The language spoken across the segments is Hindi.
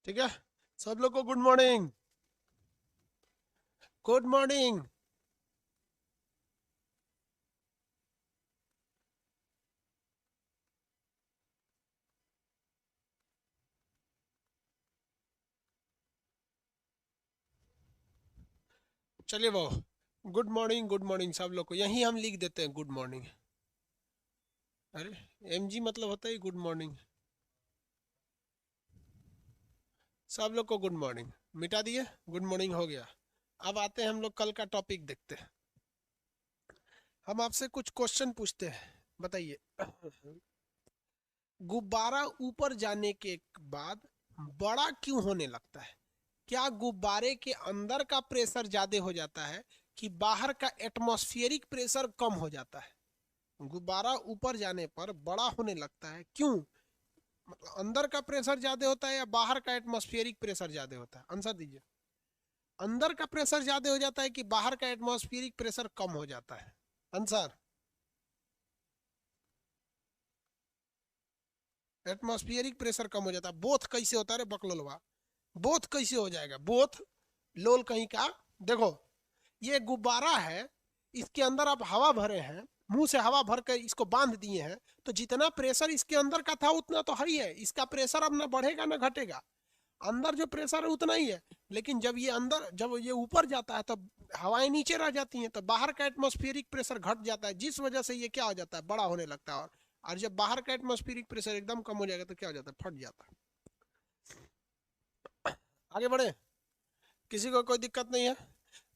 ठीक है। सब लोग को गुड मॉर्निंग। Good morning. चलिए वो गुड मॉर्निंग, गुड मॉर्निंग सब लोग को यहीं हम लिख देते हैं गुड मॉर्निंग। अरे एमजी मतलब होता है गुड मॉर्निंग। सब लोग को गुड मॉर्निंग मिटा दिए, गुड मॉर्निंग हो गया। अब आते हैं हम लोग कल का टॉपिक देखते हैं। हम आपसे कुछ क्वेश्चन पूछते हैं, बताइए। गुब्बारा ऊपर जाने के बाद बड़ा क्यों होने लगता है? क्या गुब्बारे के अंदर का प्रेशर ज्यादा हो जाता है कि बाहर का एटमॉस्फेरिक प्रेशर कम हो जाता है? गुब्बारा ऊपर जाने पर बड़ा होने लगता है, क्यों? मतलब अंदर का प्रेशर ज्यादा होता है या बाहर का एटमॉस्फेरिक प्रेशर ज्यादा होता है? आंसर दीजिए। अंदर का प्रेशर ज्यादा हो जाता है कि बाहर का एटमॉस्फेरिक प्रेशर कम हो जाता है? आंसर। एटमॉस्फेरिक प्रेशर कम हो जाता है। बोथ कैसे होता है रे बकलोलवा? बोथ कैसे हो जाएगा? बोथ लोल कहीं का। देखो, ये गुब्बारा है, इसके अंदर आप हवा भरे हैं, मुंह से हवा भर कर इसको बांध दिए हैं, तो जितना प्रेशर इसके अंदर का था उतना तो है ही है। इसका प्रेशर अब ना बढ़ेगा ना घटेगा। अंदर जो प्रेशर है उतना ही है। लेकिन जब ये अंदर, जब ये ऊपर जाता है तब हवाएं नीचे रह जाती हैं, तो बाहर का एटमॉस्फेरिक प्रेशर घट जाता है, जिस वजह से ये क्या हो जाता है, बड़ा होने लगता है। और जब बाहर का एटमॉस्फेरिक प्रेशर एकदम कम हो जाएगा तो क्या हो जाता है, फट जाता है। आगे बढ़े, किसी को कोई दिक्कत नहीं है?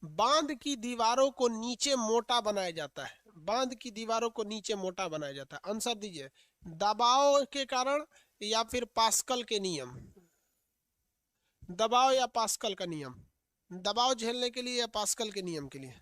बांध की दीवारों को नीचे मोटा बनाया जाता है। बांध की दीवारों को नीचे मोटा बनाया जाता है। आंसर दीजिए। दबाव के कारण या फिर पास्कल के नियम? दबाव या पास्कल का नियम? दबाव झेलने के लिए या पास्कल के नियम के लिए?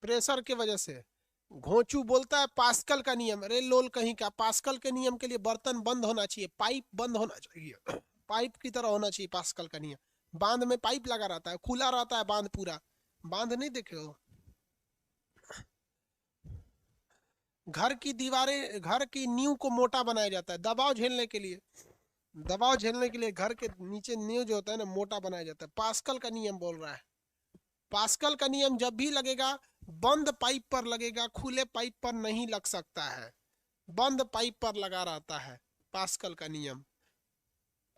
प्रेशर के वजह से। घोंचू बोलता है पास्कल का नियम। अरे लोल कहीं का, पास्कल के नियम के लिए बर्तन बंद होना चाहिए, पाइप बंद होना चाहिए। पाइप की तरह होना चाहिए पास्कल का नियम। बांध में पाइप लगा रहता है, खुला रहता है बांध पूरा। बांध नहीं देखे हो? घर की दीवारें, घर की नींव को मोटा बनाया जाता है दबाव झेलने के लिए। दबाव झेलने के लिए घर के नीचे नींव जो होता है ना, मोटा बनाया जाता है। पास्कल का नियम बोल रहा है। पास्कल का नियम जब भी लगेगा, बंद पाइप पर लगेगा, खुले पाइप पर नहीं लग सकता है। बंद पाइप पर लगा रहता है पास्कल का नियम।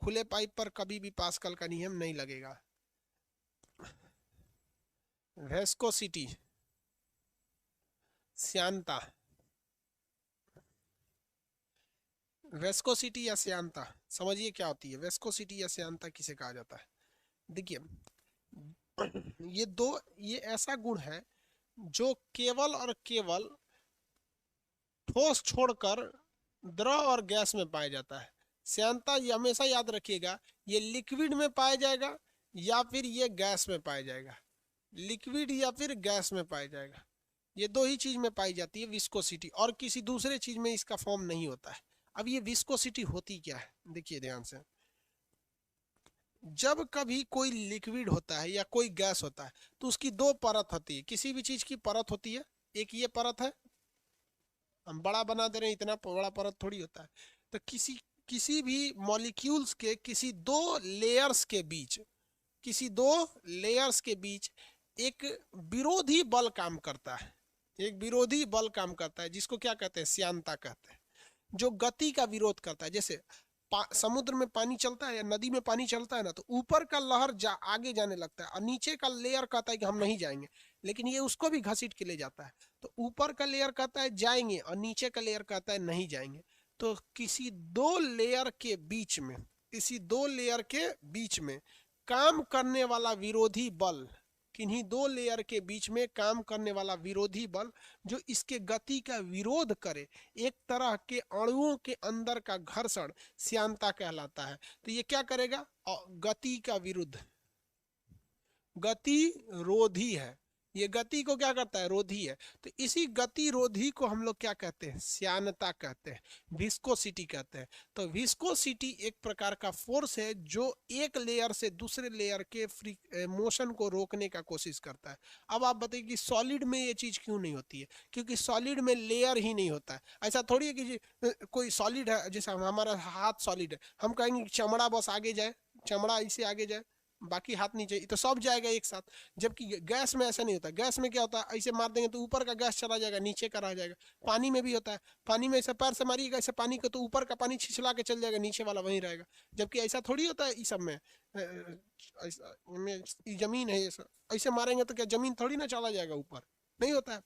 खुले पाइप पर कभी भी पास्कल का नियम नहीं लगेगा। वेस्कोसिटी, श्यानता। वेस्कोसिटी या श्यानता, समझिए क्या होती है वेस्कोसिटी या श्यानता, किसे कहा जाता है? देखिए, ये दो, ये ऐसा गुण है जो केवल और केवल ठोस छोड़कर द्रव और गैस में पाया जाता है। श्यानता ये हमेशा याद रखिएगा, ये लिक्विड में पाया जाएगा या फिर ये गैस में पाया जाएगा। लिक्विड या फिर गैस में पाया जाएगा। ये दो ही चीज में पाई जाती है विस्कोसिटी, और किसी दूसरे चीज में इसका फॉर्म नहीं होता है। अब ये विस्कोसिटी होती क्या है, देखिए ध्यान से। जब कभी कोई लिक्विड होता है या कोई गैस होता है तो उसकी दो परत होती है। किसी भी चीज की परत होती है। एक ये परत है, हम बड़ा बना दे रहे हैं, इतना बड़ा परत थोड़ी होता है। तो किसी किसी भी मॉलिक्यूल्स के किसी दो लेयर्स के बीच, किसी दो लेयर्स के बीच एक विरोधी बल काम करता है। एक विरोधी बल काम करता है जिसको क्या कहते हैं, श्यानता कहते हैं। जो गति का विरोध करता है। जैसे समुद्र में पानी चलता है या नदी में पानी चलता है ना, तो ऊपर का लहर आगे जाने लगता है और नीचे का लेयर कहता है कि हम नहीं जाएंगे, लेकिन ये उसको भी घसीट के ले जाता है। तो ऊपर का लेयर कहता है जाएंगे और नीचे का लेयर कहता है नहीं जाएंगे। तो किसी दो लेयर के बीच में, किसी दो लेयर के बीच में काम करने वाला विरोधी बल, किन्हीं दो लेयर के बीच में काम करने वाला विरोधी बल जो इसके गति का विरोध करे, एक तरह के अणुओं के अंदर का घर्षण श्यानता कहलाता है। तो ये क्या करेगा, गति का विरुद्ध, गति रोधी है। ये गति को क्या करता है, रोधी है। तो इसी गति रोधी को हम लोग क्या कहते हैं, श्यानता कहते हैं, विस्कोसिटी कहते हैं। तो विस्कोसिटी एक प्रकार का फोर्स है जो एक लेयर से दूसरे लेयर के फ्री मोशन को रोकने का कोशिश करता है। अब आप बताइए कि सॉलिड में ये चीज क्यों नहीं होती है, क्योंकि सॉलिड में लेयर ही नहीं होता है। ऐसा थोड़ी है कि कोई सॉलिड है, जैसे हमारा हाथ सॉलिड है, हम कहेंगे चमड़ा बस आगे जाए, चमड़ा इसे आगे जाए, बाकी हाथ नीचे, तो सब जाएगा एक साथ। जबकि गैस में ऐसा नहीं होता। गैस में क्या होता है, ऐसे मार देंगे तो ऊपर का गैस चला जाएगा, नीचे का रह जाएगा। पानी में भी होता है, पानी में ऐसे पैर से मारिएगा ऐसे पानी को, तो ऊपर का पानी छिछला के चल जाएगा, नीचे वाला वहीं रहेगा। जबकि ऐसा थोड़ी होता है इस सब में, जमीन है ये सब, ऐसे मारेंगे तो क्या जमीन थोड़ी ना चला जाएगा ऊपर, नहीं होता है।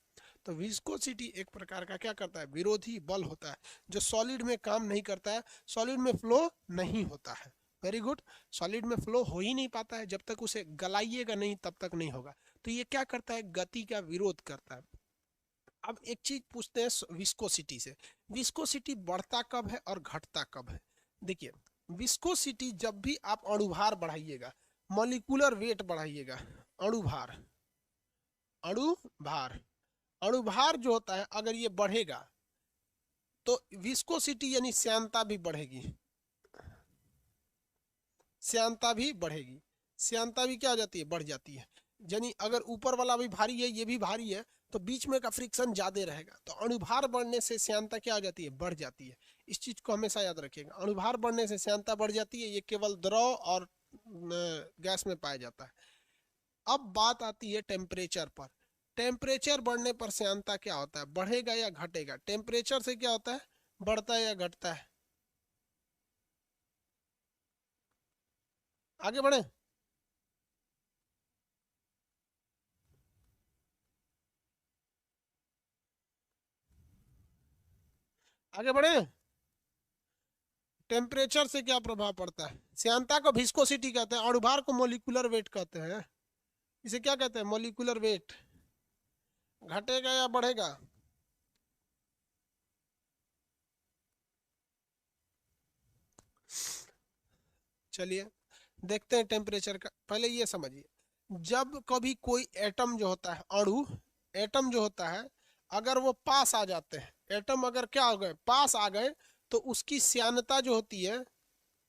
तो विस्कोसिटी एक प्रकार का क्या करता है, विरोधी बल होता है, जो सॉलिड में काम नहीं करता है, सॉलिड में फ्लो नहीं होता है। Very good. सॉलिड में फ्लो हो ही नहीं पाता है, जब तक उसे गलाइएगा नहीं तब तक नहीं होगा। तो ये क्या करता है, गति का विरोध करता है। अब एक चीज पूछते हैं विस्कोसिटी से, विस्कोसिटी बढ़ता कब है और घटता कब है। देखिए, विस्कोसिटी जब भी आप अणुभार बढ़ाइएगा, मॉलिक्यूलर वेट बढ़ाइएगा, अणुभार, अणुभार, अणुभार जो होता है अगर ये बढ़ेगा तो विस्कोसिटी यानी श्यानता भी बढ़ेगी, श्यानता भी बढ़ेगी, श्यानता भी क्या हो जाती है, बढ़ जाती है। यानी अगर ऊपर वाला भी भारी है ये भी भारी है तो बीच में का फ्रिक्शन ज्यादा रहेगा, तो अणुभार बढ़ने से श्यानता क्या हो जाती है, बढ़ जाती है। इस चीज को हमेशा याद रखिएगा, अणुभार बढ़ने से श्यानता बढ़ जाती है। ये केवल द्रव और गैस में पाया जाता है। अब बात आती है टेम्परेचर पर। टेम्परेचर बढ़ने पर श्यानता क्या होता है, बढ़ेगा या घटेगा। टेम्परेचर से क्या होता है, बढ़ता है या घटता है। आगे बढ़े, आगे बढ़े। टेम्परेचर से क्या प्रभाव पड़ता है, श्यानता को विस्कोसिटी कहते हैं, अणुभार को मोलिकुलर वेट कहते हैं। इसे क्या कहते हैं, मोलिकुलर वेट। घटेगा या बढ़ेगा, चलिए देखते हैं टेम्परेचर का। पहले ये समझिए, जब कभी कोई एटम जो होता है, अणु, एटम जो होता है, अगर वो पास आ जाते हैं, एटम अगर क्या हो गए, पास आ गए, तो उसकी श्यानता जो होती है,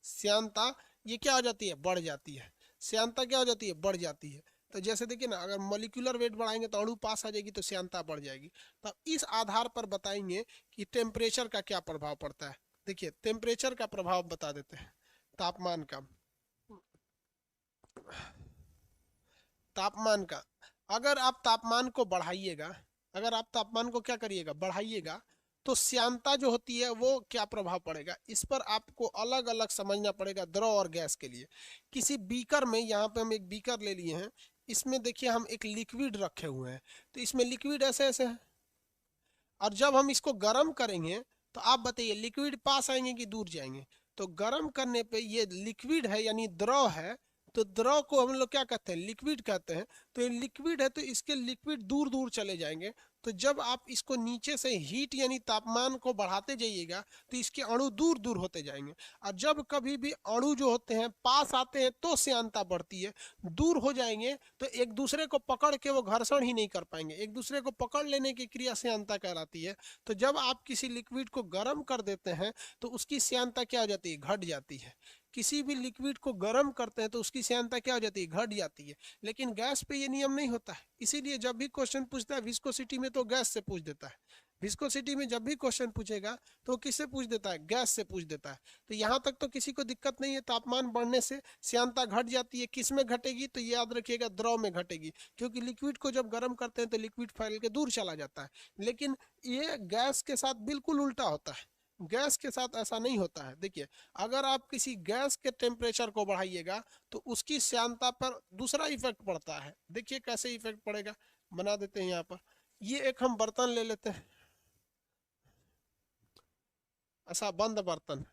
श्यानता ये क्या हो जाती है, बढ़ जाती है। श्यानता क्या हो जाती है, बढ़ जाती है। तो जैसे देखिए ना, अगर मॉलिक्यूलर वेट बढ़ाएंगे तो अणु पास आ जाएगी तो श्यानता बढ़ जाएगी। तो इस आधार पर बताएंगे कि टेम्परेचर का क्या प्रभाव पड़ता है। देखिए, टेम्परेचर का प्रभाव बता देते हैं, तापमान का, तापमान का। अगर आप तापमान को बढ़ाइएगा, अगर आप तापमान को क्या करिएगा, बढ़ाइएगा, तो श्यानता जो होती है वो क्या प्रभाव पड़ेगा, इस पर आपको अलग अलग समझना पड़ेगा द्रव और गैस के लिए। किसी बीकर में, यहाँ पे हम एक बीकर ले लिए हैं, इसमें देखिए हम एक लिक्विड रखे हुए हैं, तो इसमें लिक्विड ऐसे ऐसे है, और जब हम इसको गर्म करेंगे तो आप बताइए लिक्विड पास आएंगे कि दूर जाएंगे। तो गर्म करने पे ये लिक्विड है यानी द्रव है, तो द्रव को हम लोग क्या कहते हैं, लिक्विड कहते हैं। तो ये लिक्विड है तो इसके लिक्विड दूर दूर चले जाएंगे। तो जब आप इसको नीचे से हीट यानी तापमान को बढ़ाते जाइएगा तो इसके अणु दूर दूर होते जाएंगे। और जब कभी भी अणु जो होते हैं पास आते हैं तो श्यानता बढ़ती है, दूर हो जाएंगे तो एक दूसरे को पकड़ के वो घर्षण ही नहीं कर पाएंगे, एक दूसरे को पकड़ लेने की क्रिया श्यानता कहलाती है। तो जब आप किसी लिक्विड को गर्म कर देते हैं तो उसकी श्यानता क्या हो जाती है, घट जाती है। किसी भी लिक्विड को गर्म करते हैं तो उसकी श्यानता क्या हो जाती है, घट जाती है। लेकिन गैस पे ये नियम नहीं होता है, इसीलिए जब भी क्वेश्चन पूछता है विस्कोसिटी में तो गैस से पूछ देता है। विस्कोसिटी में जब भी क्वेश्चन पूछेगा तो किससे पूछ देता है, गैस से पूछ देता है। तो यहाँ तक तो किसी को दिक्कत नहीं है, तापमान बढ़ने से श्यानता घट जाती है। किस में घटेगी, तो याद रखिएगा द्रव में घटेगी, क्योंकि लिक्विड को जब गर्म करते हैं तो लिक्विड फैल के दूर चला जाता है। लेकिन ये गैस के साथ बिल्कुल उल्टा होता है, गैस के साथ ऐसा नहीं होता है। देखिए, अगर आप किसी गैस के टेम्परेचर को बढ़ाइएगा तो उसकी श्यानता पर दूसरा इफेक्ट पड़ता है। देखिए कैसे इफेक्ट पड़ेगा, बना देते हैं यहाँ पर। ये एक हम बर्तन ले लेते हैं, ऐसा बंद बर्तन,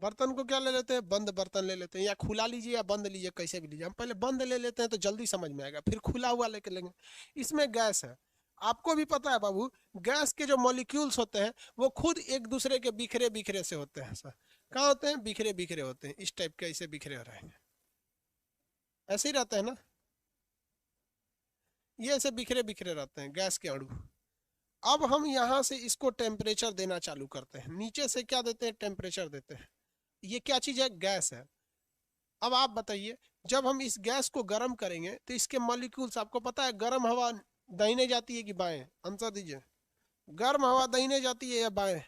बर्तन को क्या ले लेते हैं, बंद बर्तन ले लेते हैं, या खुला लीजिए या बंद लीजिए, कैसे भी लीजिए। हम पहले बंद ले लेते हैं तो जल्दी समझ में आएगा, फिर खुला हुआ लेके लेंगे। इसमें गैस है, आपको भी पता है बाबू, गैस के जो मॉलिक्यूल्स होते हैं वो खुद एक दूसरे के बिखरे बिखरे से होते हैं। सर कहाँ होते हैं, बिखरे बिखरे होते हैं, इस टाइप के ऐसे बिखरे हो रहेंगे, ऐसे ही रहते हैं ना। ये ऐसे बिखरे बिखरे रहते हैं गैस के अणु। अब हम यहाँ से इसको टेम्परेचर देना चालू करते हैं, नीचे से क्या देते हैं, टेम्परेचर देते हैं। ये क्या चीज है, गैस है। अब आप बताइए, जब हम इस गैस को गर्म करेंगे तो इसके मॉलिक्यूल्स, आपको पता है गर्म हवा दाहिने जाती है कि बाएं, आंसर दीजिए। गर्म हवा दाहिने जाती है या बाएं,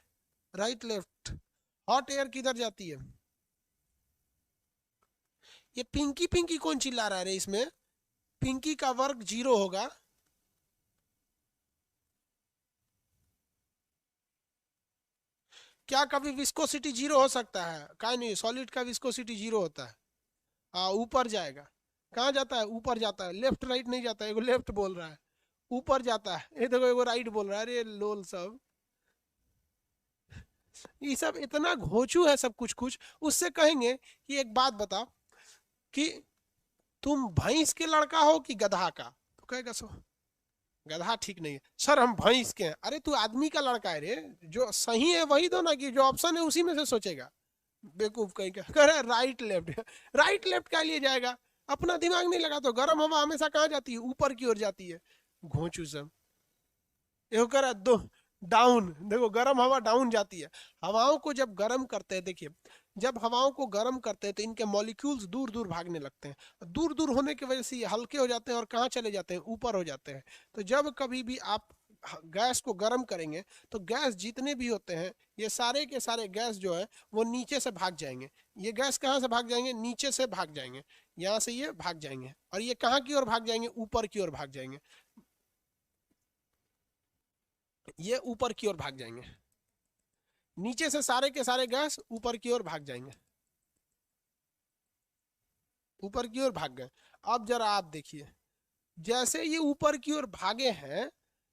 राइट लेफ्ट। हॉट एयर किधर जाती है। ये पिंकी पिंकी कौन चिल्ला रहा है रे इसमें, पिंकी का वर्ग 0 होगा। क्या कभी विस्कोसिटी 0 हो सकता है, क्या नहीं, सॉलिड का विस्कोसिटी 0 होता है। हाँ ऊपर जाएगा, कहाँ जाता है, ऊपर जाता है, लेफ्ट राइट नहीं जाता है। एगो लेफ्ट बोल रहा है, ऊपर जाता है, ये देखो एगो राइट बोल रहा है। अरे लोल सब, ये सब इतना घोचू है सब कुछ कुछ। उससे कहेंगे कि एक बात बताओ कि तुम भैंस के लड़का हो कि गधा का, तो कहेगा सो गधा ठीक नहीं है सर, हम भैंस के हैं। अरे तू आदमी का लड़का है रे, जो सही है वही दो ना, कि जो ऑप्शन है उसी में से सोचेगा। बेवकूफ कहीं का, कह रहा राइट लेफ्ट। राइट लेफ्ट क्या लिए जाएगा, अपना दिमाग नहीं लगा तो। गर्म हवा हमेशा कहाँ जाती है, ऊपर की ओर जाती है। घोंचू सब ये कह रहा दो डाउन, देखो गर्म हवा डाउन जाती है। हवाओं को जब गर्म करते हैं, देखिए जब हवाओं को गर्म करते हैं तो इनके मॉलिक्यूल्स दूर दूर भागने लगते हैं। दूर दूर होने की वजह से ये हल्के हो जाते हैं और कहाँ चले जाते हैं, ऊपर हो जाते हैं। तो जब कभी भी आप गैस को गर्म करेंगे तो गैस जितने भी होते हैं, ये सारे के सारे गैस जो है वो नीचे से भाग जाएंगे। ये गैस कहाँ से भाग जाएंगे, नीचे से भाग जाएंगे। यहाँ से ये भाग जाएंगे और ये कहाँ की ओर भाग जाएंगे, ऊपर की ओर भाग जाएंगे। ये ऊपर की ओर भाग जाएंगे, नीचे से सारे के सारे गैस ऊपर की ओर भाग जाएंगे, ऊपर की ओर भाग गए। अब जरा आप देखिए, जैसे ये ऊपर की ओर भागे हैं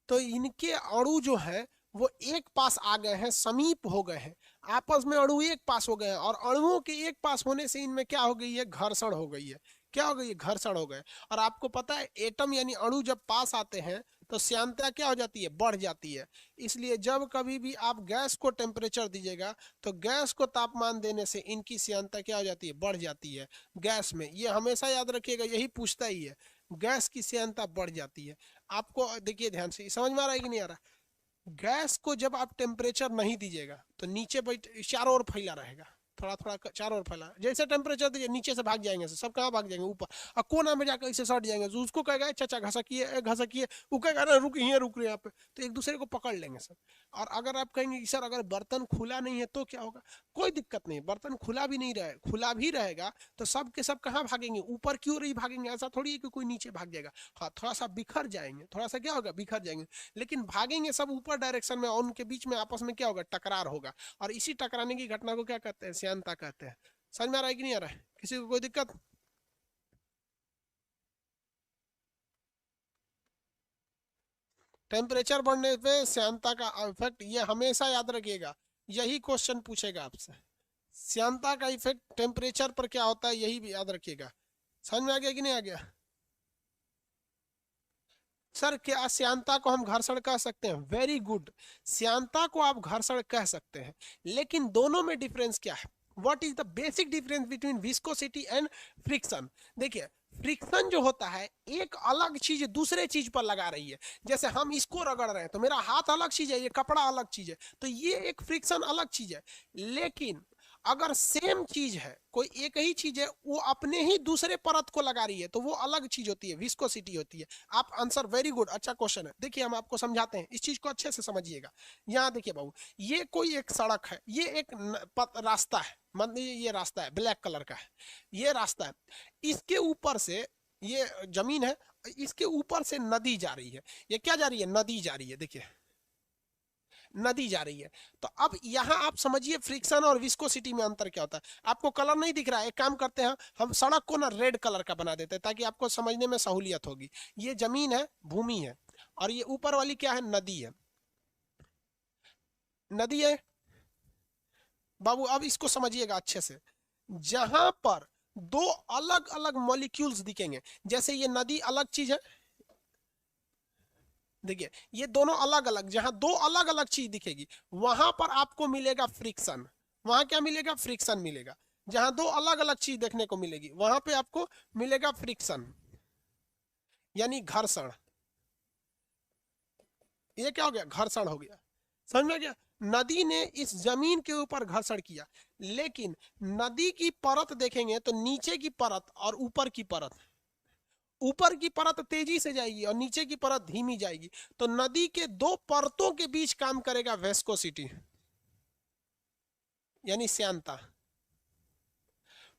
तो इनके अणु जो है वो एक पास आ गए हैं, समीप हो गए हैं, आपस में अणु एक पास हो गए हैं। और अणुओं के एक पास होने से इनमें क्या हो गई है, घर्षण हो गई है। क्या हो गई है, घर्षण हो गए। और आपको पता है एटम यानी अणु जब पास आते हैं तो श्यानता क्या हो जाती है, बढ़ जाती है। इसलिए जब कभी भी आप गैस को टेम्परेचर दीजिएगा तो गैस को तापमान देने से इनकी श्यानता क्या हो जाती है, बढ़ जाती है। गैस में ये हमेशा याद रखिएगा, यही पूछता ही है, गैस की श्यानता बढ़ जाती है। आपको देखिए ध्यान से, समझ में आ रहा है कि नहीं आ रहा। गैस को जब आप टेम्परेचर नहीं दीजिएगा तो नीचे बैठ चारों ओर फैला रहेगा, थोड़ा थोड़ा चारों ओर फैला। जैसे टेम्परेचर दीजिए नीचे से भाग जाएंगे, सब कहाँ भाग जाएंगे, ऊपर। और कोना में जाकर इसे सट जाएंगे, तो उसको कहेगा चाचा घसकिए घसकिए, वो कहेगा अरे रुक रुक रहे यहाँ पे, तो एक दूसरे को पकड़ लेंगे सब। और अगर आप कहेंगे कि सर अगर बर्तन खुला नहीं है तो क्या होगा, कोई दिक्कत नहीं, बर्तन खुला भी नहीं रहे, खुला भी रहेगा तो सब के सब कहाँ भागेंगे, ऊपर की ओर ही भागेंगे। ऐसा थोड़ी है कि कोई नीचे भाग जाएगा। हाँ थोड़ा सा बिखर जाएंगे, थोड़ा सा क्या होगा, बिखर जाएंगे, लेकिन भागेंगे सब ऊपर डायरेक्शन में। और उनके बीच में आपस में क्या होगा, टकरार होगा। और इसी टकराने की घटना को क्या कहते हैं, श्यानता कहते हैं। समझ में आ रहा है कि नहीं आ रहा है, किसी को कोई दिक्कत। टेम्परेचर बढ़ने पे श्यानता का इफेक्ट, ये हमेशा याद रखिएगा, यही क्वेश्चन पूछेगा आपसे। श्यानता का इफेक्ट टेम्परेचर पर क्या होता है, यही भी याद रखिएगा। समझ में आ गया कि नहीं आ गया। सर क्या श्यानता को हम घर्षण कह सकते हैं, वेरी गुड, श्यानता को आप घर्षण कह सकते हैं। लेकिन दोनों में डिफरेंस क्या है, what is the basic difference between viscosity and friction. देखिए फ्रिक्शन जो होता है, एक अलग चीज दूसरे चीज पर लगा रही है। जैसे हम इसको रगड़ रहे हैं तो मेरा हाथ अलग चीज है, ये कपड़ा अलग चीज है, तो ये एक फ्रिक्शन अलग चीज है। लेकिन अगर सेम चीज है, कोई एक ही चीज है, वो अपने ही दूसरे परत को लगा रही है, तो वो अलग चीज होती है, विस्कोसिटी होती है। आप आंसर वेरी गुड, अच्छा क्वेश्चन है। देखिए हम आपको समझाते हैं, इस चीज को अच्छे से समझिएगा। यहाँ देखिए बाबू, ये कोई एक सड़क है, ये एक रास्ता है, मतलब ये रास्ता है, ब्लैक कलर का है, ये रास्ता है। इसके ऊपर से ये जमीन है, इसके ऊपर से नदी जा रही है। ये क्या जा रही है, नदी जा रही है, देखिए नदी जा रही है। तो अब यहाँ आप समझिए फ्रिक्शन और विस्कोसिटी में अंतर क्या होता है। आपको कलर नहीं दिख रहा है, एक काम करते हैं, हम सड़क को ना रेड कलर का बना देते हैं ताकि आपको समझने में सहूलियत होगी। ये जमीन है, भूमि है, और ये ऊपर वाली क्या है, नदी है, नदी है बाबू। अब इसको समझिएगा अच्छे से, जहां पर दो अलग अलग मॉलिक्यूल्स दिखेंगे, जैसे ये नदी अलग चीज है, देखिए ये दोनों अलग अलग, जहां दो अलग अलग चीज दिखेगी वहां पर आपको मिलेगा फ्रिक्शन। वहां क्या मिलेगा, फ्रिक्शन मिलेगा। जहां दो अलग अलग चीज देखने को मिलेगी वहां पे आपको मिलेगा फ्रिक्शन, यानी घर्षण। ये क्या हो गया, घर्षण हो गया। समझ में गया, नदी ने इस जमीन के ऊपर घर्षण किया, लेकिन नदी की परत देखेंगे तो नीचे की परत और ऊपर की परत, ऊपर की परत तेजी से जाएगी और नीचे की परत धीमी जाएगी, तो नदी के दो परतों के बीच काम करेगा वेस्कोसिटी, यानी श्यानता।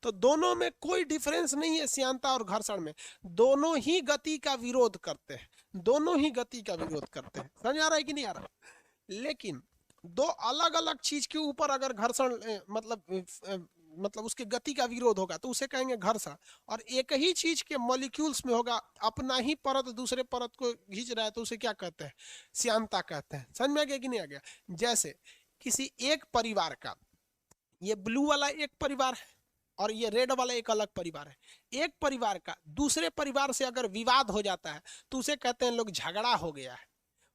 तो दोनों में कोई डिफरेंस नहीं है श्यानता और घर्षण में, दोनों ही गति का विरोध करते हैं, दोनों ही गति का विरोध करते हैं। समझ आ रहा है कि नहीं आ रहा? लेकिन दो अलग अलग चीज के ऊपर अगर घर्षण मतलब उसके गति का विरोध होगा तो उसे कहेंगे घर्षण। और एक ही चीज के मॉलिक्यूल्स में होगा, अपना ही परत दूसरे परत को खींच रहा है, तो उसे क्या कहते हैं, श्यानता कहते हैं। समझ में आ गया कि नहीं आ गया? जैसे किसी एक परिवार का, ये ब्लू वाला एक परिवार है और ये रेड वाला एक अलग परिवार है, एक परिवार का दूसरे परिवार से अगर विवाद हो जाता है तो उसे कहते हैं लोग झगड़ा हो गया है,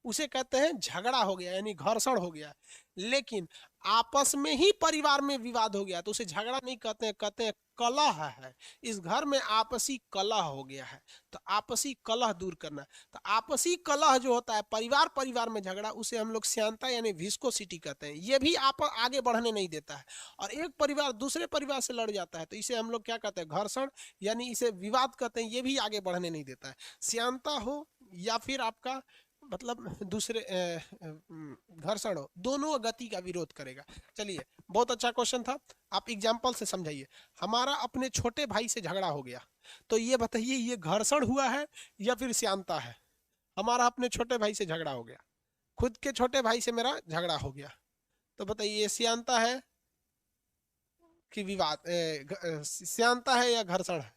उसे कहते हैं झगड़ा हो गया, यानी घर्षण हो गया। लेकिन आपस में ही परिवार में विवाद हो गया तो उसे झगड़ा नहीं कहते हैं, कहते हैं कलह है, इस घर में आपसी कलह हो गया है, तो आपसी कलह दूर करना। तो आपसी कलह जो होता है परिवार परिवार में झगड़ा, उसे हम लोग श्यानता यानी विस्कोसिटी कहते हैं। ये भी आप आगे बढ़ने नहीं देता है। और एक परिवार दूसरे परिवार से लड़ जाता है तो इसे हम लोग क्या कहते हैं, घर्षण, यानी इसे विवाद कहते हैं, ये भी आगे बढ़ने नहीं देता है। श्यानता हो या फिर आपका मतलब दूसरे घर्षण हो, दोनों गति का विरोध करेगा। चलिए, बहुत अच्छा क्वेश्चन था, आप एग्जाम्पल से समझाइए। हमारा अपने छोटे भाई से झगड़ा हो गया, तो ये बताइए ये घर्षण हुआ है या फिर श्यानता है? हमारा अपने छोटे भाई से झगड़ा हो गया, खुद के छोटे भाई से मेरा झगड़ा हो गया, तो बताइए ये श्यानता है कि विवाद, श्यानता है या घर्षण है?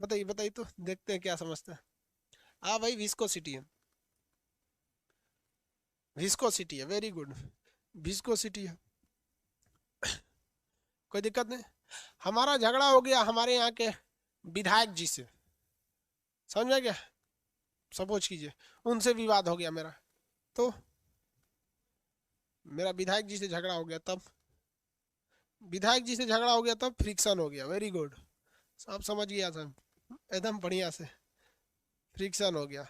बताइए बताइए, तो देखते हैं क्या समझते हैं। हाँ भाई, विस्कोसिटी है, विस्कोसिटी है, वेरी गुड, विस्कोसिटी है, कोई दिक्कत नहीं। हमारा झगड़ा हो गया हमारे यहाँ के विधायक जी से, समझ में गया, सपोज कीजिए उनसे विवाद हो गया मेरा, तो मेरा विधायक जी से झगड़ा हो गया, तब विधायक जी से झगड़ा हो गया तब फ्रिक्शन हो गया, वेरी गुड, सब समझ गया सब एकदम बढ़िया से, फ्रिक्शन हो गया।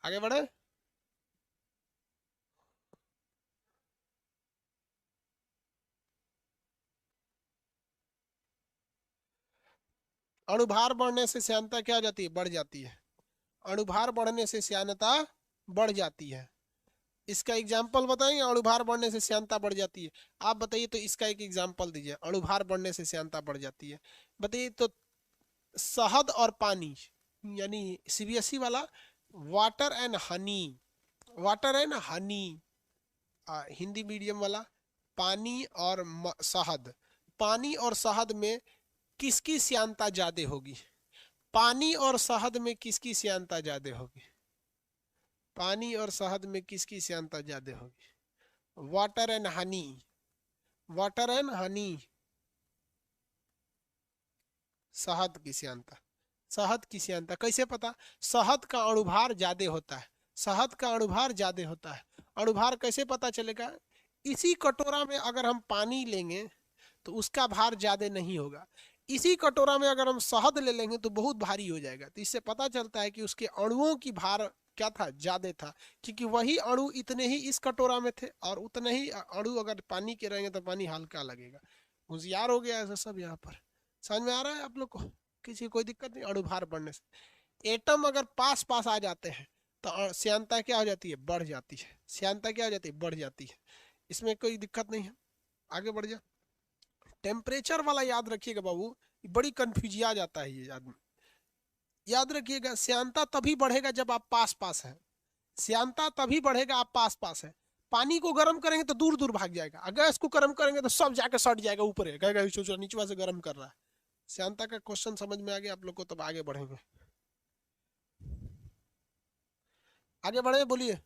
आगे बढ़े, अणुभार बढ़ने से श्यानता क्या हो जाती है, बढ़ जाती है। अणुभार बढ़ने से श्यानता बढ़ जाती है। इसका एग्जाम्पल बताएंगे, अणुभार बढ़ने से श्यानता बढ़ जाती है। आप बताइए तो इसका एक एग्जाम्पल दीजिए, अणुभार बढ़ने से श्यानता बढ़ जाती है, बताइए तो। शहद और पानी, यानी सीबीएसई वाला, water and honey, water and honey, Hindi medium वाला, पानी और शहद, पानी और शहद में किसकी श्यानता ज्यादा होगी? पानी और शहद में किसकी श्यानता ज्यादा होगी? पानी और शहद में किसकी श्यानता ज्यादा होगी? Water and honey, water and honey, शहद की श्यानता, शहद की श्यानता कैसे पता? शहद का अणुभार ज्यादा होता है, शहद का अणुभार ज्यादा होता है। अणुभार कैसे पता चलेगा? इसी कटोरा में अगर हम पानी लेंगे तो उसका भार ज्यादा नहीं होगा, इसी कटोरा में अगर हम शहद ले लेंगे तो बहुत भारी हो जाएगा। तो इससे पता चलता है कि उसके अणुओं की भार क्या था, ज्यादा था, क्योंकि वही अणु इतने ही इस कटोरा में थे और उतने ही अणु अगर पानी के रहेंगे तो पानी हल्का लगेगा। होशियार हो गया ऐसा सब यहाँ पर, समझ में आ रहा है आप लोग को? किसी कोई दिक्कत नहीं अणुभार बढ़ने से। एटम अगर पास पास आ जाते हैं तो श्यानता क्या हो जाती है, बढ़ जाती है। श्यानता क्या हो जाती है, बढ़ जाती है, इसमें कोई दिक्कत नहीं है। आगे बढ़ जा, टेम्परेचर वाला याद रखिएगा बाबू, बड़ी कंफ्यूज आ जाता है ये आदमी। याद रखिएगा, श्यानता तभी बढ़ेगा जब आप पास पास हैं, श्यानता तभी बढ़ेगा आप पास पास है। पानी को गर्म करेंगे तो दूर दूर भाग जाएगा, अगर गैस को गर्म करेंगे तो सब जाके सट जाएगा ऊपर है, कहेगा नीचवा से गर्म कर रहा है। श्यानता का क्वेश्चन समझ में आ गया आप लोग को? तब आगे बढ़ेंगे, आगे बढ़े, बोलिए।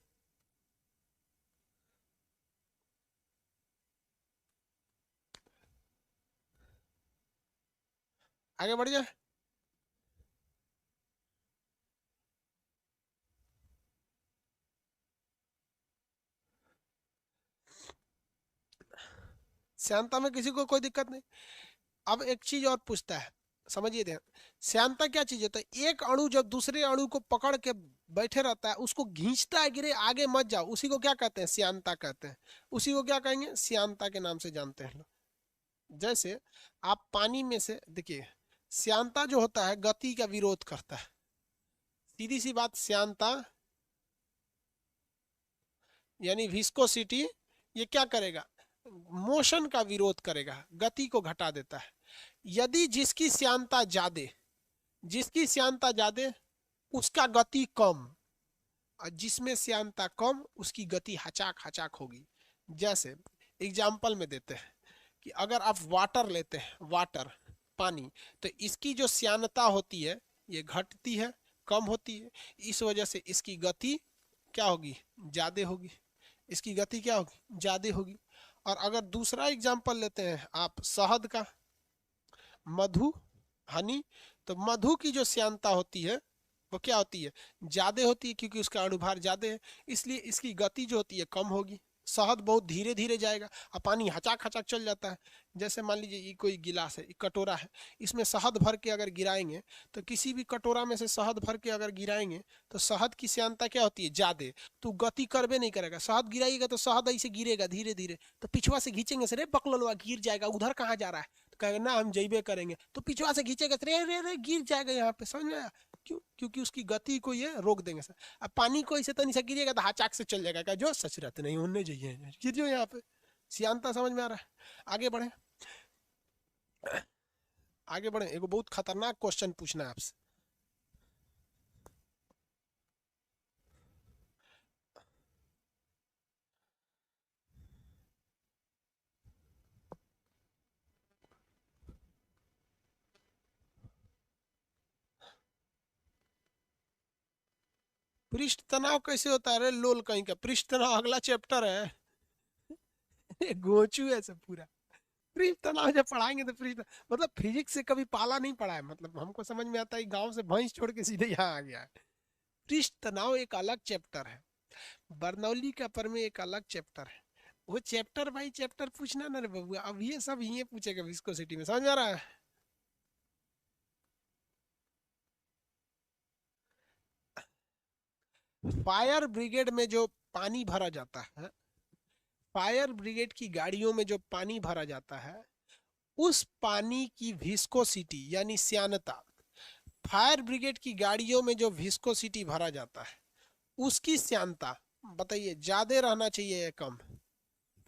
आगे बढ़ जाए, श्यानता में किसी को कोई दिक्कत नहीं। अब एक चीज और पूछता है, समझिए ध्यान, श्यानता क्या चीज होता है, एक अणु जब दूसरे अणु को पकड़ के बैठे रहता है, उसको खींचता है, गिरे आगे मत जाओ, उसी को क्या कहते हैं, श्यानता कहते हैं। उसी को क्या कहेंगे, श्यानता के नाम से जानते हैं लोग। जैसे आप पानी में से देखिए, श्यानता जो होता है गति का विरोध करता है। सीधी सी बात, श्यानता यानी विस्कोसिटी, ये क्या करेगा, मोशन का विरोध करेगा, गति को घटा देता है। यदि जिसकी श्यानता ज्यादा, जिसकी श्यानता ज्यादा उसका गति कम, और जिसमें श्यानता कम उसकी गति हचाक हचाक होगी। जैसे एग्जाम्पल में देते हैं कि अगर आप वाटर लेते हैं, वाटर पानी, तो इसकी जो श्यानता होती है ये घटती है, कम होती है, इस वजह से इसकी गति क्या होगी, ज्यादा होगी। इसकी गति क्या होगी, ज्यादा होगी। और अगर दूसरा एग्जाम्पल लेते हैं आप शहद का, मधु, हनी, तो मधु की जो श्यानता होती है वो क्या होती है, ज्यादा होती है, क्योंकि उसका अणुभार ज्यादा है, इसलिए इसकी गति जो होती है कम होगी। शहद बहुत धीरे धीरे जाएगा और पानी हचाक हचाक चल जाता है। जैसे मान लीजिए ये कोई गिलास है, कटोरा है, इसमें शहद भर के अगर गिराएंगे, तो किसी भी कटोरा में से शहद भर के अगर गिराएंगे तो शहद की श्यानता क्या होती है, ज्यादा, तो गति करबे नहीं करेगा। शहद गिराइएगा तो शहद ऐसे गिरेगा धीरे धीरे, तो पिछवा से खींचेंगे से, रे बकलवा गिर जाएगा, उधर कहाँ जा रहा है, तो कहेगा ना हम जइबे करेंगे, तो पिछवा से खींचेगा, रे रे रे गिर जाएगा यहाँ पे, समझ में आया? क्यों? क्योंकि उसकी गति को ये रोक देंगे सर। अब पानी को ऐसे तनी सा गिरेगा तो हाचाक से चल जाएगा, जो सच रहते नहीं होने चाहिए, गिर जो यहाँ पे। सियानता समझ में आ रहा है? आगे बढ़े, आगे बढ़े, एगो बहुत खतरनाक क्वेश्चन पूछना है आपसे। पृष्ठ तनाव कैसे होता है, रे लोल कहीं का, पृष्ठ तनाव अगला चैप्टर है। गोचू है सब पूरा। पृष्ठ तनाव जब पढ़ाएंगे तो पृष्ठ, मतलब फिजिक्स से कभी पाला नहीं पड़ा है, मतलब हमको समझ में आता है गांव से भैंस छोड़ के सीधे यहाँ आ गया है। पृष्ठ तनाव एक अलग चैप्टर है, बर्नौली का पर में एक अलग चैप्टर है। वो चैप्टर बाई चैप्टर पूछना ना रे बबुआ, अब ये सब ये पूछेगा विस्कोसिटी में, समझ में आ रहा है? फायर ब्रिगेड में जो पानी भरा जाता है, फायर ब्रिगेड की गाड़ियों में जो पानी भरा जाता है, उस पानी की विस्कोसिटी यानी श्यानता, फायर ब्रिगेड की गाड़ियों में जो विस्कोसिटी भरा जाता है उसकी श्यानता बताइए, ज्यादा रहना चाहिए या कम?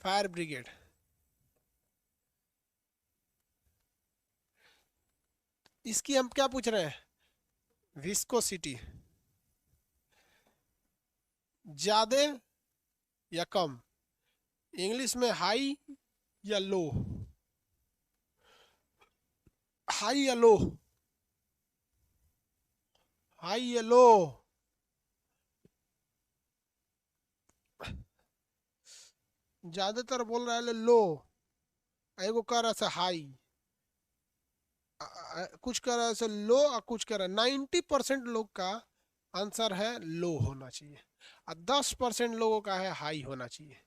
फायर ब्रिगेड, इसकी हम क्या पूछ रहे हैं, विस्कोसिटी ज्यादा या कम? इंग्लिश में हाई या लो, हाई या लो, हाई या लो? ज्यादातर बोल रहा है लो, एगो कह रहा है हाई, कुछ कह रहा है लो और कुछ कह रहा है। 90% लोग का आंसर है लो होना चाहिए और 10% लोगों का है हाई होना चाहिए।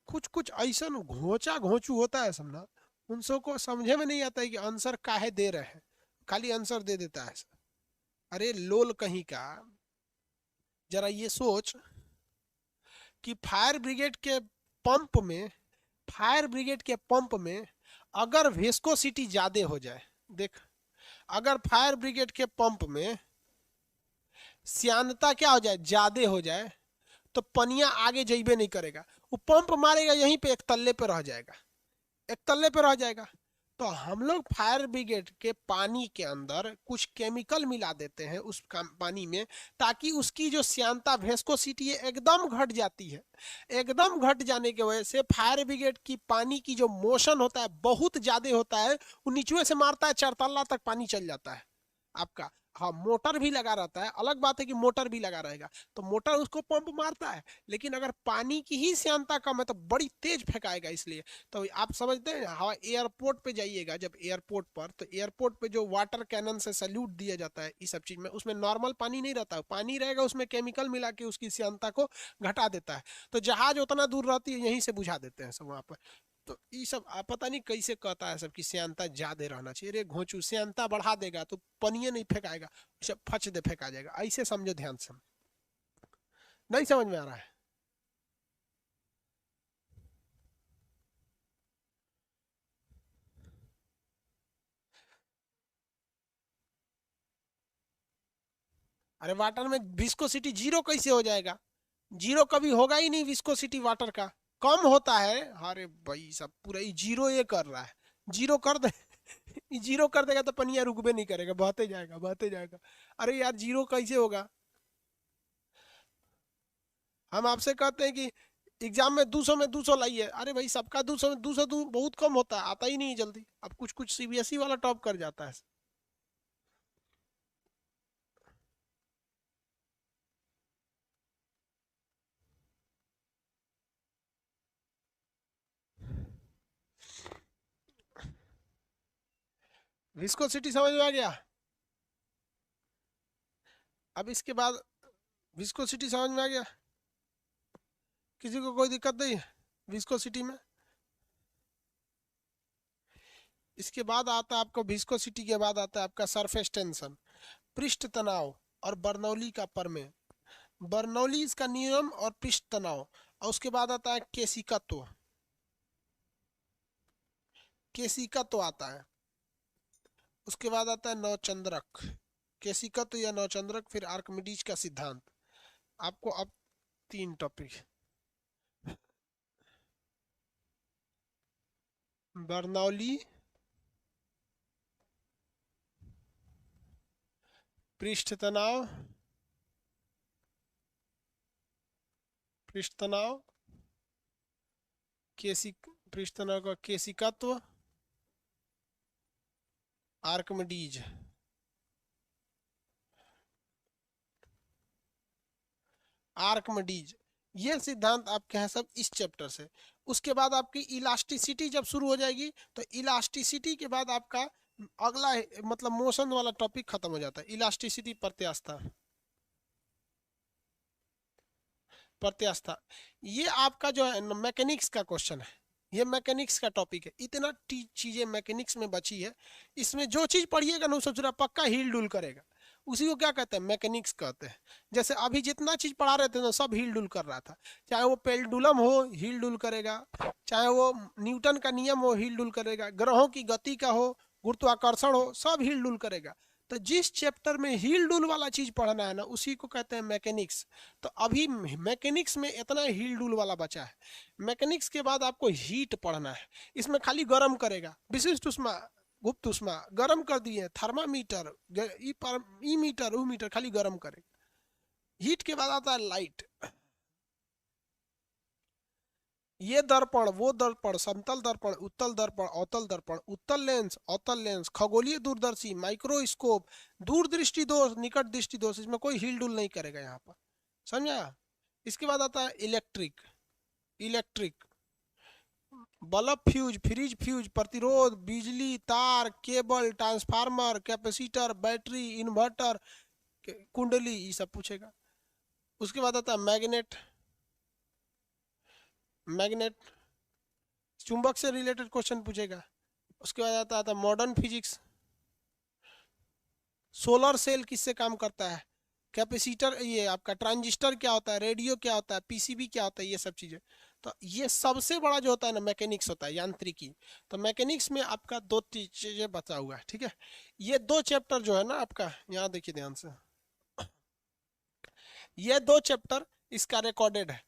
कुछ कुछ ऐसा घोचा घोचू होता है समझना, उन सबको समझे में नहीं आता है कि आंसर काहे दे रहे हैं, खाली आंसर दे देता है। अरे लोल कहीं का, जरा ये सोच कि फायर ब्रिगेड के पंप में, फायर ब्रिगेड के पंप में अगर विस्कोसिटी ज्यादा हो जाए, देख अगर फायर ब्रिगेड के पंप में श्यानता क्या हो जाए, ज्यादा हो जाए, तो पनिया आगे जइबे नहीं करेगा, वो पंप मारेगा यहीं पे, एक तल्ले पे रह जाएगा, एक तल्ले पे रह जाएगा। तो हम लोग फायर ब्रिगेड के पानी के अंदर कुछ केमिकल मिला देते हैं उस पानी में, ताकि उसकी जो श्यानता विस्कोसिटी है एकदम घट जाती है। एकदम घट जाने की वजह से फायर ब्रिगेड की पानी की जो मोशन होता है बहुत ज्यादा होता है, वो नीचे से मारता है, 4 तल्ला तक पानी चल जाता है आपका। हाँ मोटर भी लगा रहता है, अलग बात है कि मोटर भी लगा रहेगा, तो मोटर उसको पंप मारता है, लेकिन अगर पानी की ही श्यानता कम है तो बड़ी तेज फेंकाएगा। इसलिए तो आप समझते हैं, हवा एयरपोर्ट पे जाइएगा जब, एयरपोर्ट पर, तो एयरपोर्ट पे जो वाटर कैनन से सैल्यूट दिया जाता है इस सब चीज में, उसमें नॉर्मल पानी नहीं रहता है, पानी रहेगा उसमें केमिकल मिला के उसकी श्यानता को घटा देता है। तो जहाज उतना दूर रहती है यहीं से बुझा देते हैं सब वहां पर। तो ये सब पता नहीं कैसे कहता है सब कि श्यांता ज्यादा रहना चाहिए। अरे घोंचू, श्यांता बढ़ा देगा तो पनिया नहीं फेंकाएगा, सब फच दे फेंका जाएगा। ऐसे समझो ध्यान से, नहीं समझ में आ रहा है? अरे वाटर में विस्कोसिटी जीरो कैसे हो जाएगा? जीरो कभी होगा ही नहीं विस्कोसिटी वाटर का, कम होता है। अरे भाई सब पूरा ही जीरो ये कर रहा है, जीरो कर दे। ये जीरो कर देगा तो पनिया रुकबे नहीं करेगा, बहते जाएगा बहते जाएगा। अरे यार जीरो कैसे होगा? हम आपसे कहते हैं कि एग्जाम में 200 में 200 लाइए, अरे भाई सबका 200 में 200 बहुत कम होता है, आता ही नहीं जल्दी। अब कुछ कुछ सीबीएसई वाला टॉप कर जाता है। विस्कोसिटी समझ में आ गया? अब इसके बाद विस्कोसिटी समझ में आ गया? किसी को कोई दिक्कत नहीं है विस्कोसिटी में? इसके बाद आता है आपको, विस्कोसिटी के बाद आता है आपका सरफेस टेंशन, पृष्ठ तनाव और बर्नौली का प्रमेय। बर्नौली इसका नियम और पृष्ठ तनाव। और उसके बाद आता है केशिकत्व, केशिकत्व आता है। उसके बाद आता है नवचंद्रक, केशिकत्व या नवचंद्रक, फिर आर्किमिडीज का सिद्धांत। आपको अब 3 टॉपिक, बर्नौली, पृष्ठ तनाव, पृष्ठ तनाव, केशिक, पृष्ठ तनाव का केशिकत्व, आर्किमिडीज। आर्किमिडीज ये सिद्धांत आपके हैं सब इस चैप्टर से। उसके बाद आपकी इलास्टिसिटी जब शुरू हो जाएगी तो इलास्टिसिटी के बाद आपका अगला मतलब मोशन वाला टॉपिक खत्म हो जाता है। इलास्टिसिटी, प्रत्यास्था, प्रत्यास्था ये आपका जो है मैकेनिक्स का क्वेश्चन है। ये मैकेनिक्स का टॉपिक है। इतना चीजें मैकेनिक्स में बची है, इसमें जो चीज पढ़िएगा ना सब जरा पक्का हिल डुल करेगा। उसी को क्या कहते हैं? मैकेनिक्स कहते हैं। जैसे अभी जितना चीज पढ़ा रहे थे ना सब हिल डुल कर रहा था, चाहे वो पेंडुलम हो हिल डुल करेगा, चाहे वो न्यूटन का नियम हो हिल डुल करेगा, ग्रहों की गति का हो, गुरुत्वाकर्षण हो, सब हिल डुल करेगा। तो जिस चैप्टर में हिल डुल वाला चीज पढ़ना है ना उसी को कहते हैं मैकेनिक्स। तो अभी मैकेनिक्स में इतना हिल डुल वाला बचा है। मैकेनिक्स के बाद आपको हीट पढ़ना है। इसमें खाली गर्म करेगा, विशिष्ट उष्मा, गुप्त उष्मा, गर्म कर दिए, थर्मामीटर, ई मीटर, ऊ मीटर, खाली गर्म करेगा। हीट के बाद आता है लाइट। ये दर्पण, वो दर्पण, समतल दर्पण, उत्तल दर्पण, अवतल दर्पण, उत्तल लेंस, अवतल लेंस, खगोलीय दूरदर्शी, माइक्रोस्कोप, दूरदृष्टि दोष, निकट दृष्टि दोष, इसमें कोई हिल डुल नहीं करेगा यहाँ पर। समझा? इसके बाद आता है electric. Electric bulb, fuse, fridge fuse, प्रतिरोध, बिजली तार, cable, transformer, capacitor, battery, inverter, कुंडली, ये सब पूछेगा। उसके बाद आता है मैग्नेट। मैग्नेट चुंबक से रिलेटेड क्वेश्चन पूछेगा। उसके बाद आता था मॉडर्न फिजिक्स। सोलर सेल किससे काम करता है, कैपेसिटर, ये आपका ट्रांजिस्टर क्या होता है, रेडियो क्या होता है, पीसीबी क्या होता है, ये सब चीजें। तो ये सबसे बड़ा जो होता है ना मैकेनिक्स होता है, यांत्रिकी। तो मैकेनिक्स में आपका 2 चीजें बचा हुआ है, ठीक है। ये 2 चैप्टर जो है ना आपका, यहाँ देखिए ध्यान से, ये 2 चैप्टर इसका रिकॉर्डेड है।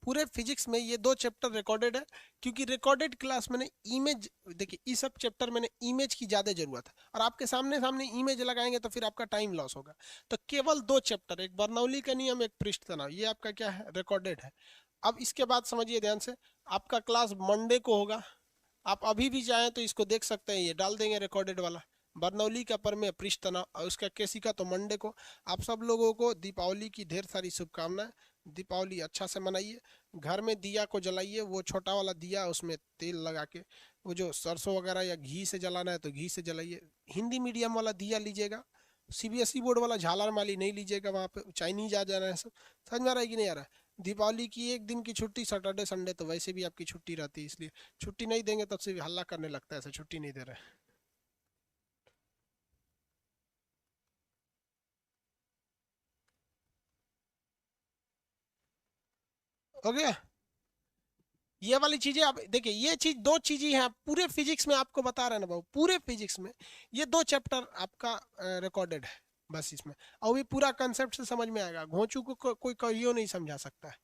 पूरे फिजिक्स में ये 2 चैप्टर रिकॉर्डेड है, क्योंकि रिकॉर्डेड क्लास में इमेज, देखिए इस सब चैप्टर में इमेज की ज़्यादा जरूरत है, और आपके सामने सामने इमेज लगाएंगे तो फिर आपका टाइम लॉस होगा। तो केवल 2 चैप्टर, एक बर्नौली का नियम, एक पृष्ठ तनाव, ये आपका क्या है, रिकॉर्डेड है। अब इसके बाद समझिए ध्यान से, आपका क्लास मंडे को होगा। आप अभी भी जाएँ तो इसको देख सकते हैं, ये डाल देंगे रिकॉर्डेड वाला, बर्नौली का प्रमेय, पृष्ठ तनाव, और उसका केशिका तो मंडे को। आप सब लोगों को दीपावली की ढेर सारी शुभकामनाएं। दीपावली अच्छा से मनाइए, घर में दिया को जलाइए, वो छोटा वाला दिया उसमें तेल लगा के, वो जो सरसों वगैरह या घी से जलाना है तो घी से जलाइए। हिंदी मीडियम वाला दिया लीजिएगा, सीबीएसई बोर्ड वाला झालर माली नहीं लीजिएगा, वहाँ पे चाइनीज आ जा रहा है सब। समझ में आ रहा है कि नहीं आ रहा है? दीपावली की एक दिन की छुट्टी, सैटरडे संडे तो वैसे भी आपकी छुट्टी रहती है, इसलिए छुट्टी नहीं देंगे तब से हल्ला करने लगता है ऐसा, छुट्टी नहीं दे रहे। हो गया। ये वाली चीजें आप देखिए, ये चीज दो चीजें हैं पूरे फिजिक्स में, आपको बता रहे हैं ना बाबू, पूरे फिजिक्स में ये दो चैप्टर आपका रिकॉर्डेड है बस इसमें। और ये पूरा कंसेप्ट से समझ में आएगा, घोंचू को कोई कहियो नहीं समझा सकता है।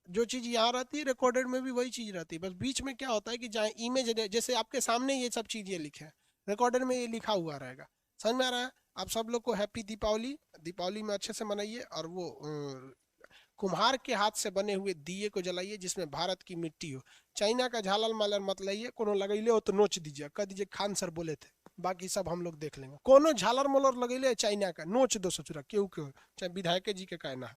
जो चीज यहाँ रहती है रिकॉर्डेड में भी वही चीज रहती है, बस बीच में क्या होता है कि जहाँ इमेज, जैसे आपके सामने ये सब चीज ये लिखे हैं, रिकॉर्डेड में ये लिखा हुआ रहेगा। समझ में आ रहा है? आप सब लोग को हैप्पी दीपावली, दीपावली में अच्छे से मनाइए। और वो कुम्हार के हाथ से बने हुए दिए को जलाइए जिसमें भारत की मिट्टी हो। चाइना का झालर मालर मत लाइए, कोनो लगैले हो तो नोच दीजिए, कह दीजिए खान सर बोले थे, बाकी सब हम लोग देख लेंगे। कोनो झालर मलर लगैले चाइना का नोच दो ससुरा, क्यों क्यों, चाहे विधायक जी के कहना है।